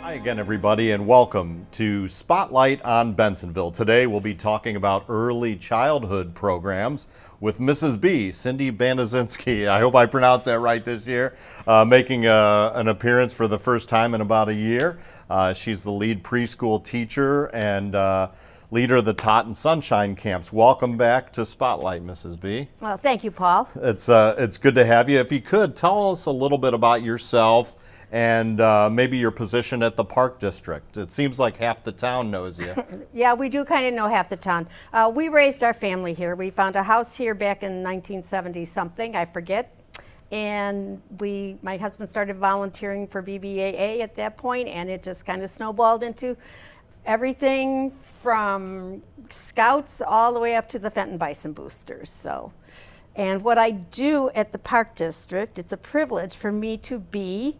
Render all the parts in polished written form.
Hi again, everybody, and welcome to Spotlight on Bensenville. Today we'll be talking about early childhood programs with Mrs. B, Cindy Banaszynski. I hope I pronounced that right this year, making an appearance for the first time in about a year. She's the lead preschool teacher and leader of the Tot and Sunshine camps. Welcome back to Spotlight, Mrs. B. Well, thank you, Paul. It's good to have you. If you could, tell us a little bit about yourself and maybe your position at the Park District. It seems like half the town knows you. Yeah, we do kind of know half the town. We raised our family here. We found a house here back in 1970 something, I forget. And my husband started volunteering for BBAA at that point, and it just kind of snowballed into everything from Scouts all the way up to the Fenton Bison Boosters. And what I do at the Park District, it's a privilege for me to be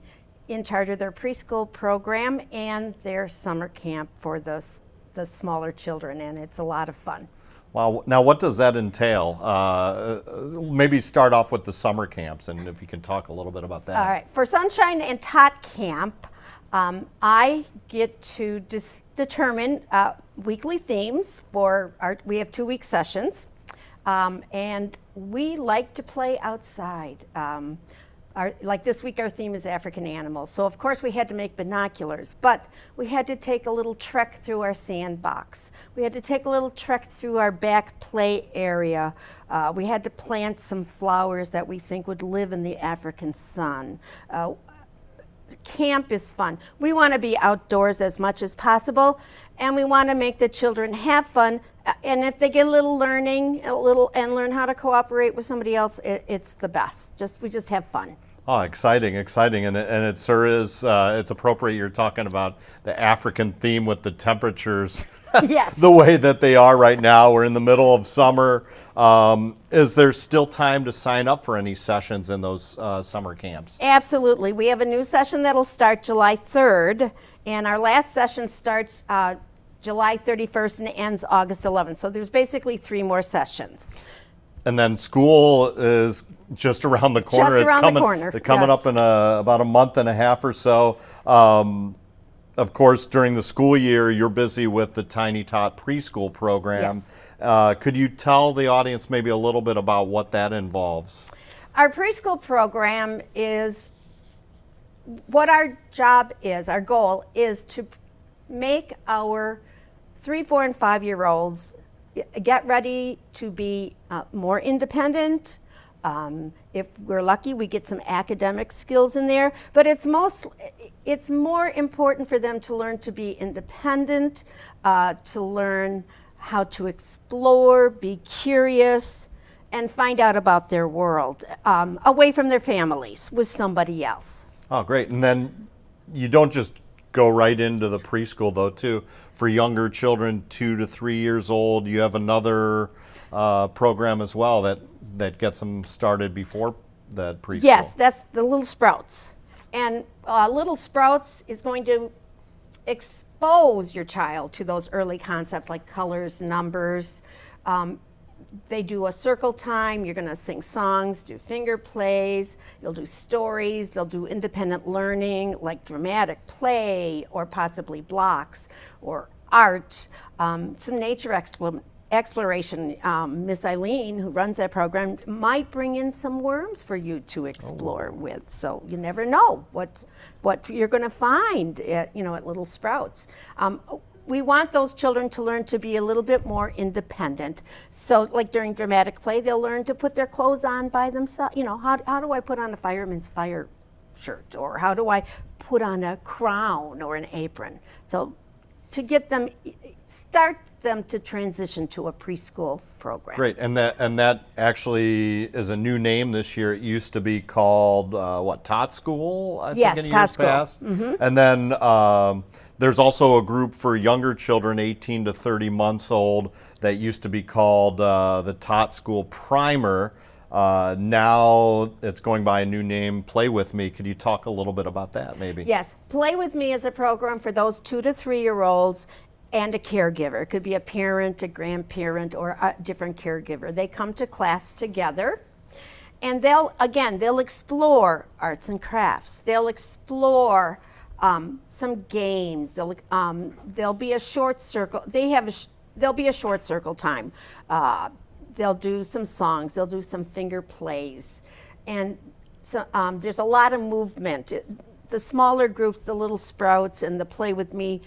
in charge of their preschool program and their summer camp for the smaller children, and it's a lot of fun. Wow. Now, what does that entail? Maybe start off with the summer camps, and if you can talk a little bit about that. All right. For Sunshine and Tot Camp, I get to determine weekly themes for we have 2-week sessions, and we like to play outside. Like this week, our theme is African animals. So, of course, we had to make binoculars, but we had to take a little trek through our sandbox. We had to take a little trek through our back play area. We had to plant some flowers that we think would live in the African sun. Camp is fun. We want to be outdoors as much as possible, and we want to make the children have fun. And if they get a little learning, and learn how to cooperate with somebody else, it's the best. We just have fun. Oh, exciting, and it sure is. It's appropriate you're talking about the African theme with the temperatures. Yes. The way that they are right now. We're in the middle of summer. Is there still time to sign up for any sessions in those summer camps? Absolutely. We have a new session that'll start July 3rd, and our last session starts July 31st and ends August 11th. So there's basically 3 more sessions. And then school is just around the corner. Just around the corner. It's coming Yes. up in about a month and a half or so. Of course, during the school year, you're busy with the Tiny Tot preschool program. Yes. Could you tell the audience maybe a little bit about what that involves? Our preschool program is what our job is. Our goal is to make our 3, 4, and 5-year-olds get ready to be more independent. If we're lucky, we get some academic skills in there, but it's more important for them to learn to be independent, to learn how to explore, be curious, and find out about their world, away from their families, with somebody else. Oh, great. And then you don't just go right into the preschool, though, too. For younger children, 2 to 3 years old, you have another program as well that gets them started before that preschool. Yes, that's the Little Sprouts. And Little Sprouts is going to expose your child to those early concepts like colors, numbers. They do a circle time. You're going to sing songs, do finger plays. You'll do stories. They'll do independent learning like dramatic play or possibly blocks or art, some nature exploration. Miss Eileen, who runs that program, might bring in some worms for you to explore with. So you never know what you're going to find at Little Sprouts. We want those children to learn to be a little bit more independent. So like during dramatic play, they'll learn to put their clothes on by themselves. How do I put on a fireman's fire shirt? Or how do I put on a crown or an apron? So to start them to transition to a preschool program. Great, and that actually is a new name this year. It used to be called Tot School, I think, in years past. Mm-hmm. And then there's also a group for younger children, 18 to 30 months old, that used to be called the Tot School Primer. Now it's going by a new name, Play With Me. Could you talk a little bit about that, maybe? Yes, Play With Me is a program for those 2 to 3-year-olds and a caregiver. It could be a parent, a grandparent, or a different caregiver. They come to class together, and they'll explore arts and crafts. They'll explore some games. There'll be a short circle. There'll be a short circle time. They'll do some songs. They'll do some finger plays, and so there's a lot of movement. The smaller groups, the little sprouts and the play with me,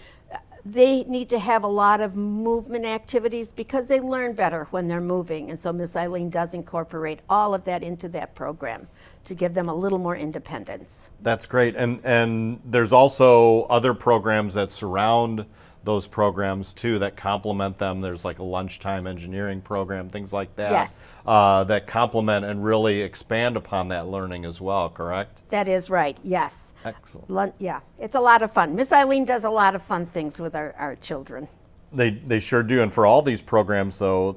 they need to have a lot of movement activities because they learn better when they're moving. And so Miss Eileen does incorporate all of that into that program to give them a little more independence. That's great. And there's also other programs that surround those programs too that complement them. There's like a lunchtime engineering program, things like that. Yes. That complement and really expand upon that learning as well, correct? That is right, yes. Excellent. Yeah, it's a lot of fun. Miss Eileen does a lot of fun things with our children. They sure do. And for all these programs, though,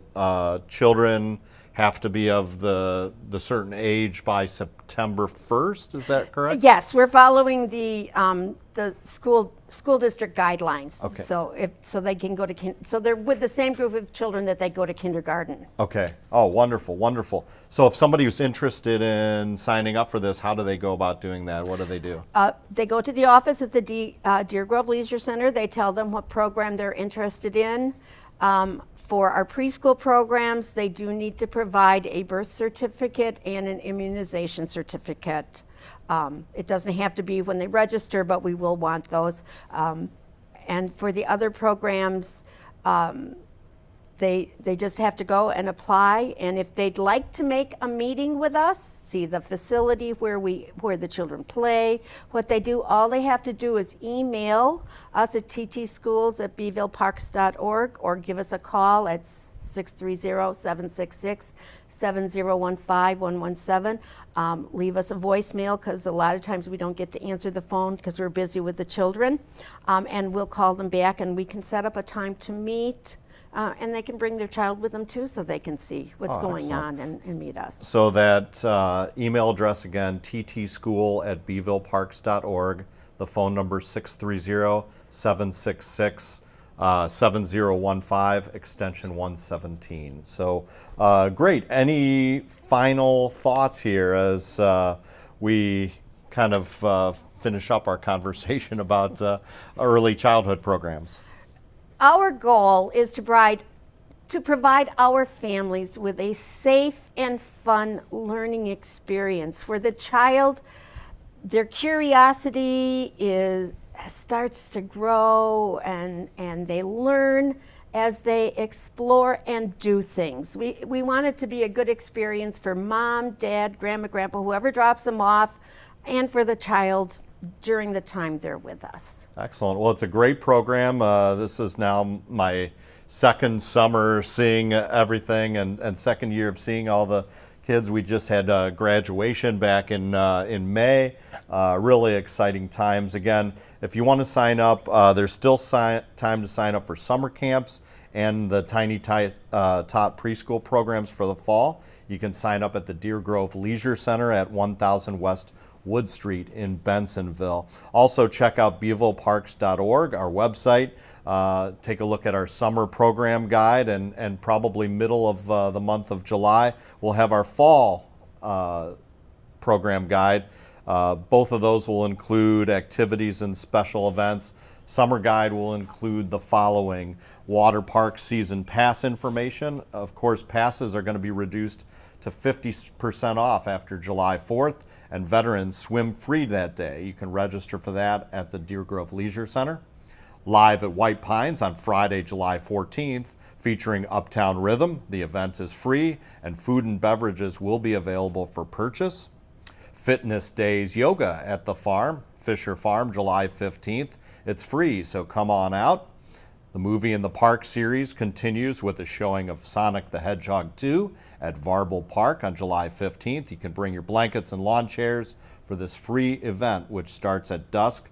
children have to be of the certain age by September 1st. Is that correct? Yes, we're following the school district guidelines. Okay. So they can go to so they're with the same group of children that they go to kindergarten. Okay. Oh, wonderful, wonderful. So if somebody who's interested in signing up for this, how do they go about doing that? What do they do? They go to the office at the Deer Grove Leisure Center. They tell them what program they're interested in. For our preschool programs, they do need to provide a birth certificate and an immunization certificate. It doesn't have to be when they register, but we will want those. And for the other programs, they just have to go and apply. And if they'd like to make a meeting with us, see the facility where the children play, what they do, all they have to do is email us at ttschools@beevilleparks.org or give us a call at 630-766-7015-117. Leave us a voicemail because a lot of times we don't get to answer the phone because we're busy with the children. And we'll call them back and we can set up a time to meet. And they can bring their child with them too so they can see what's going on and meet us. So that email address again, ttschool@beevilleparks.org. The phone number 630-766-7015, extension 117. So great. Any final thoughts here as we kind of finish up our conversation about early childhood programs? Our goal is to provide our families with a safe and fun learning experience where the child, their curiosity starts to grow and they learn as they explore and do things. We want it to be a good experience for mom, dad, grandma, grandpa, whoever drops them off, and for the child during the time they're with us. Excellent. Well, it's a great program. This is now my second summer seeing everything and second year of seeing all the kids. We just had graduation back in May. Really exciting times. Again, if you want to sign up, there's still time to sign up for summer camps and the Tiny Tot preschool programs for the fall. You can sign up at the Deer Grove Leisure Center at 1000 West Wood Street in Bensenville. Also check out beevilleparks.org, our website. Take a look at our summer program guide and probably middle of the month of July, we'll have our fall program guide. Both of those will include activities and special events. Summer guide will include the following: water park season pass information. Of course, passes are going to be reduced to 50% off after July 4th, and veterans swim free that day. You can register for that at the Deer Grove Leisure Center. Live at White Pines on Friday, July 14th, featuring Uptown Rhythm. The event is free, and food and beverages will be available for purchase. Fitness Days Yoga at the farm, Fisher Farm, July 15th. It's free, so come on out. The Movie in the Park series continues with a showing of Sonic the Hedgehog 2 at Varble Park on July 15th. You can bring your blankets and lawn chairs for this free event, which starts at dusk.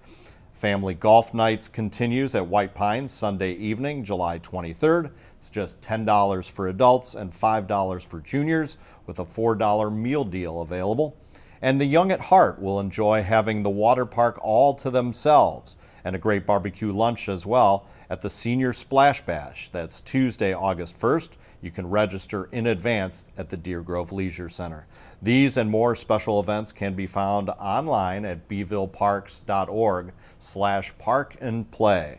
Family Golf Nights continues at White Pines Sunday evening, July 23rd. It's just $10 for adults and $5 for juniors, with a $4 meal deal available. And the young at heart will enjoy having the water park all to themselves and a great barbecue lunch as well at the Senior Splash Bash. That's Tuesday, August 1st. You can register in advance at the Deer Grove Leisure Center. These and more special events can be found online at beevilleparks.org/parkandplay.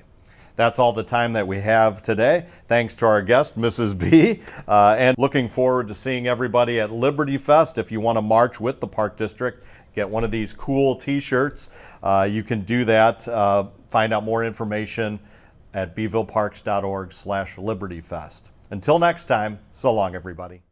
That's all the time that we have today. Thanks to our guest, Mrs. B, and looking forward to seeing everybody at Liberty Fest. If you want to march with the Park District, get one of these cool t-shirts. You can do that. Find out more information at beevilleparks.org/libertyfest. Until next time, so long, everybody.